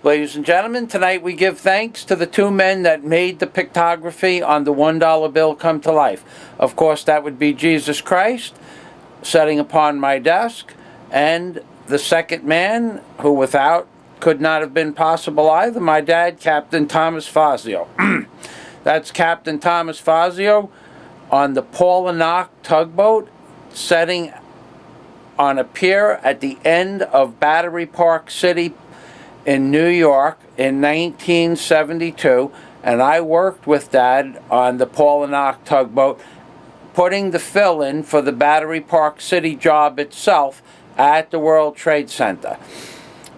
Ladies and gentlemen, tonight we give thanks to the two men that made the pictography on the $1 bill come to life. Of course, that would be Jesus Christ sitting upon my desk, and the second man, who without could not have been possible either, my dad, Captain Thomas Fazio. That's Captain Thomas Fazio on the Paul tugboat, setting on a pier at the end of Battery Park City in New York in 1972, and I worked with Dad on the Paul tugboat, putting the fill in for the Battery Park City job itself at the World Trade Center.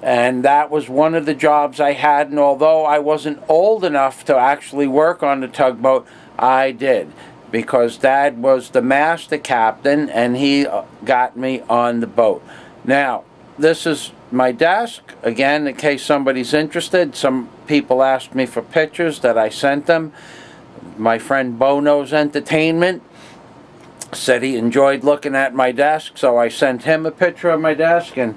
And that was one of the jobs I had, and although I wasn't old enough to actually work on the tugboat, I did, because Dad was the master captain and he got me on the boat. Now, this is my desk. Again, in case somebody's interested, some people asked me for pictures that I sent them. My friend Bono's Entertainment said he enjoyed looking at my desk, so I sent him a picture of my desk, and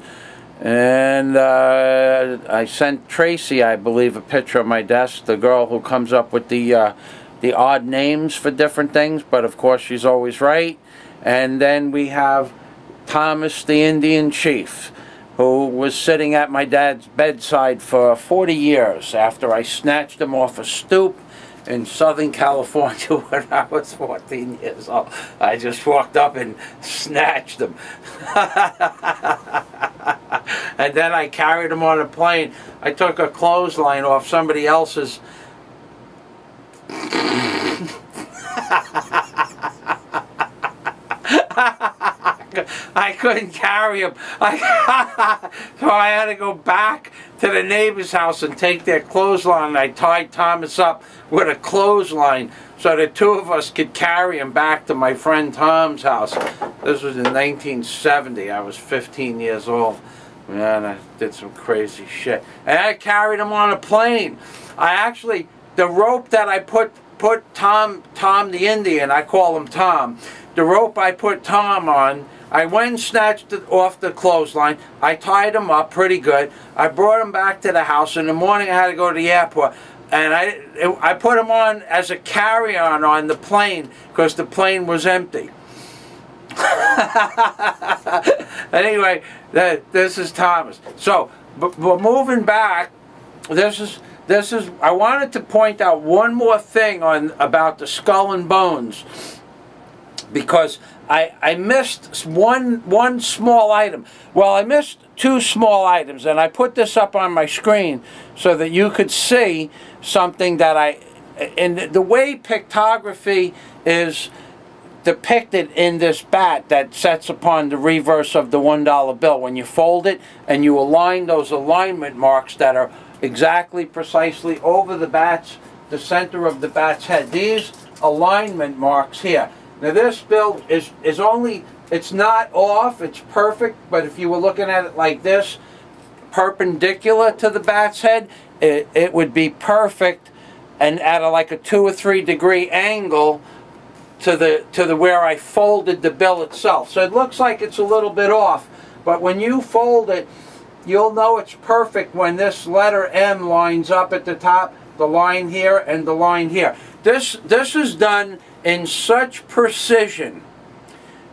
I sent Tracy, I believe, a picture of my desk, the girl who comes up with the odd names for different things, but of course she's always right. And then we have Thomas the Indian Chief, who was sitting at my dad's bedside for 40 years after I snatched him off a stoop in Southern California when I was 14 years old. I just walked up and snatched him. And then I carried him on a plane. I took a clothesline off somebody else's I couldn't carry him. So I had to go back to the neighbor's house and take their clothesline, and I tied Thomas up with a clothesline so the two of us could carry him back to my friend Tom's house. This was in 1970. I was 15 years old. Man, I did some crazy shit. And I carried him on a plane. The rope that I put Tom the Indian, I call him Tom, the rope I put Tom on, I went and snatched it off the clothesline. I tied him up pretty good. I brought him back to the house. In the morning I had to go to the airport. And I put him on as a carry-on on the plane because the plane was empty. Anyway, this is Thomas. So, but moving back, this is. I wanted to point out one more thing about the skull and bones, because I missed one small item. Well, I missed two small items, and I put this up on my screen so that you could see something that and the way pictography is depicted in this bat that sets upon the reverse of the $1 bill. When you fold it and you align those alignment marks that are exactly precisely over the center of the bat's head. These alignment marks here. Now this bill is only, it's not off, it's perfect, but if you were looking at it like this, perpendicular to the bat's head, it would be perfect, and at like a 2 or 3 degree angle to the where I folded the bill itself. So it looks like it's a little bit off, but when you fold it, you'll know it's perfect when this letter M lines up at the top, the line here and the line here. This is done in such precision.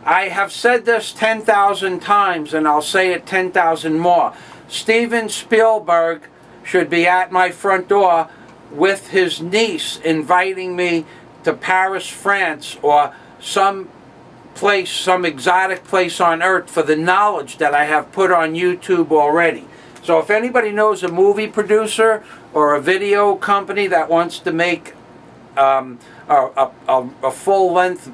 I have said this 10,000 times, and I'll say it 10,000 more. Steven Spielberg should be at my front door with his niece inviting me to Paris, France, or some exotic place on earth for the knowledge that I have put on YouTube already. So if anybody knows a movie producer or a video company that wants to make a full-length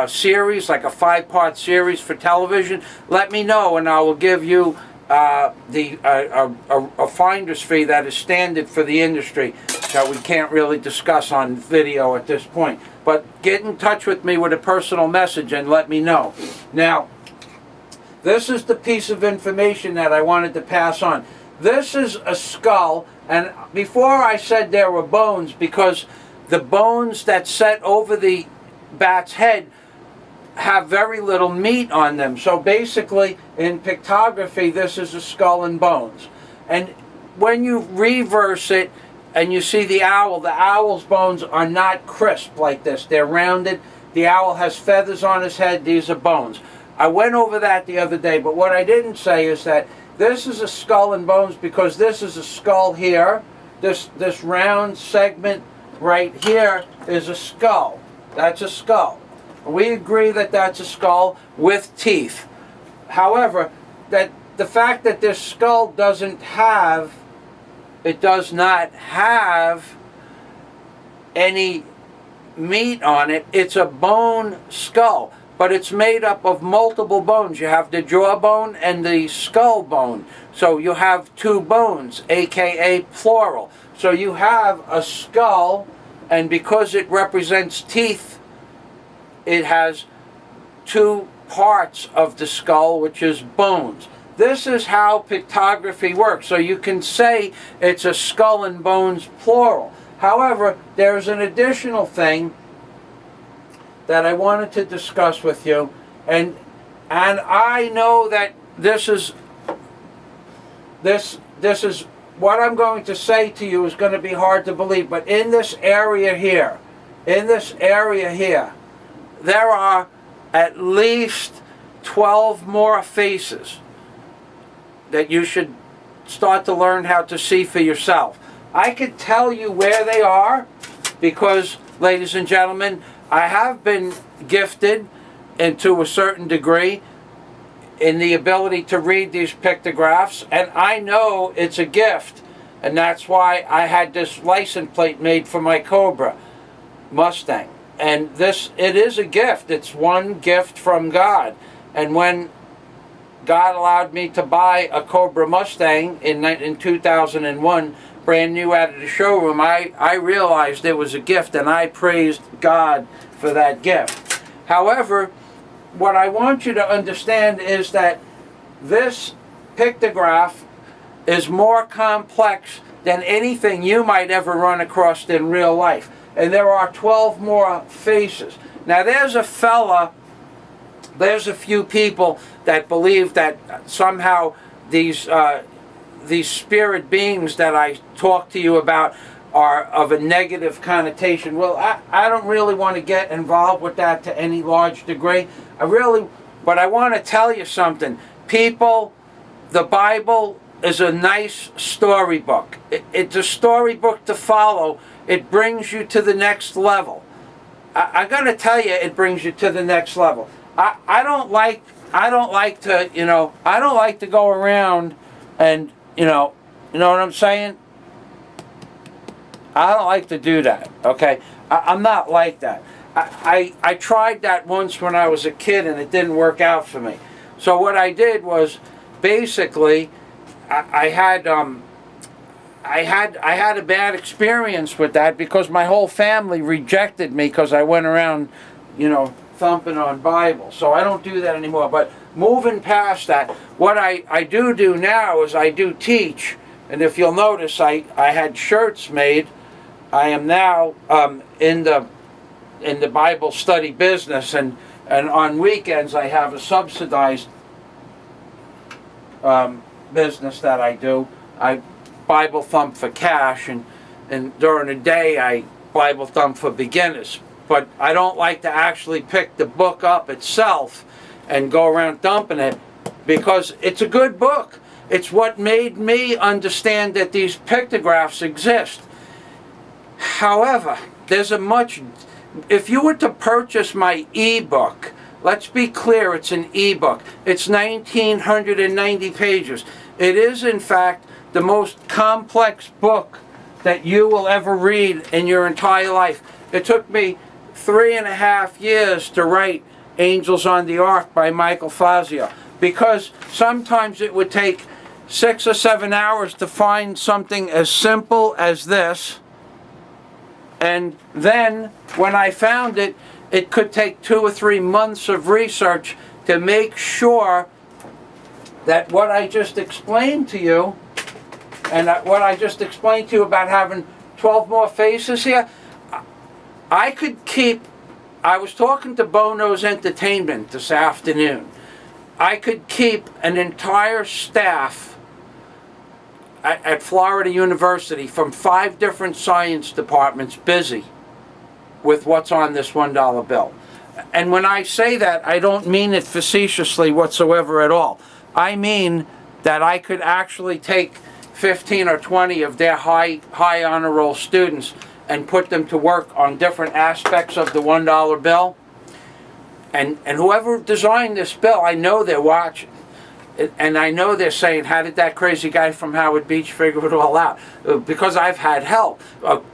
series, like a 5-part series for television, let me know, and I will give you a finder's fee that is standard for the industry that we can't really discuss on video at this point. But get in touch with me with a personal message and let me know. Now, this is the piece of information that I wanted to pass on. This is a skull, and before I said there were bones, because the bones that set over the bat's head have very little meat on them. So basically, in pictography, this is a skull and bones. And when you reverse it and you see the owl's bones are not crisp like this. They're rounded. The owl has feathers on his head. These are bones. I went over that the other day, but what I didn't say is that this is a skull and bones because this is a skull here. This round segment right here is a skull. That's a skull. We agree that that's a skull with teeth. However, that the fact that this skull does not have any meat on it. It's a bone skull, but it's made up of multiple bones. You have the jawbone and the skull bone. So you have two bones, aka plural. So you have a skull, and because it represents teeth, it has two parts of the skull, which is bones. This is how pictography works. So you can say it's a skull and bones plural. However, there's an additional thing that I wanted to discuss with you, and I know that this is what I'm going to say to you is going to be hard to believe, but in this area here, there are at least 12 more faces that you should start to learn how to see for yourself. I could tell you where they are because, ladies and gentlemen, I have been gifted, and to a certain degree, in the ability to read these pictographs, and I know it's a gift, and that's why I had this license plate made for my Cobra Mustang. And it is a gift. It's one gift from God. And when God allowed me to buy a Cobra Mustang in 2001, brand new out of the showroom, I realized it was a gift, and I praised God for that gift. However, what I want you to understand is that this pictograph is more complex than anything you might ever run across in real life. And there are 12 more faces. Now there's a few people that believe that somehow these spirit beings that I talk to you about are of a negative connotation. Well, I don't really want to get involved with that to any large degree. But I want to tell you something. People, the Bible is a nice storybook. It's a storybook to follow. It brings you to the next level. I'm going to tell you, it brings you to the next level. I don't like to go around and, you know what I'm saying? I don't like to do that, okay? I'm not like that. I tried that once when I was a kid, and it didn't work out for me. So what I did was, basically, I had a bad experience with that because my whole family rejected me because I went around, thumping on Bible. So I don't do that anymore. But moving past that, what I do now is I do teach. And if you'll notice, I had shirts made. I am now in the Bible study business, and on weekends I have a subsidized business that I do. I Bible thump for cash, and during the day I Bible thump for beginners. But I don't like to actually pick the book up itself and go around thumping it, because it's a good book. It's what made me understand that these pictographs exist. However, if you were to purchase my ebook, let's be clear, it's an ebook. It's 1,990 pages. It is, in fact, the most complex book that you will ever read in your entire life. It took me 3.5 years to write Angels on the Ark by Michael Fazio, because sometimes it would take 6 or 7 hours to find something as simple as this. And then, when I found it, it could take 2 or 3 months of research to make sure that what I just explained to you, and what I just explained to you about having 12 more faces here, I was talking to Bono's Entertainment this afternoon. I could keep an entire staff at Florida University from 5 different science departments busy with what's on this $1 bill. And when I say that, I don't mean it facetiously whatsoever at all. I mean that I could actually take 15 or 20 of their high honor roll students and put them to work on different aspects of the $1 bill. And whoever designed this bill, I know they're watching. And I know they're saying, how did that crazy guy from Howard Beach figure it all out? Because I've had help.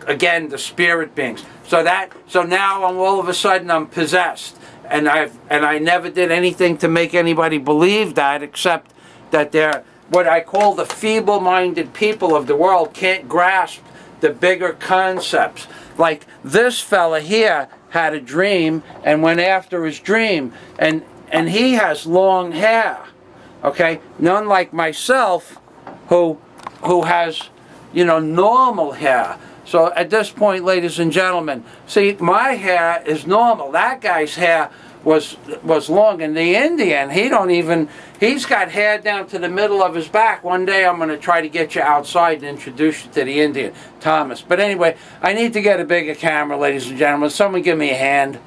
Again, the spirit beings. So now all of a sudden I'm possessed. And I never did anything to make anybody believe that, except that they're what I call the feeble-minded people of the world can't grasp the bigger concepts. Like this fella here had a dream and went after his dream. And he has long hair. Okay, none like myself, who has, normal hair. So at this point, ladies and gentlemen, see, my hair is normal. That guy's hair was long, and the Indian, he's got hair down to the middle of his back. One day I'm going to try to get you outside and introduce you to the Indian, Thomas. But anyway, I need to get a bigger camera, ladies and gentlemen. Someone give me a hand.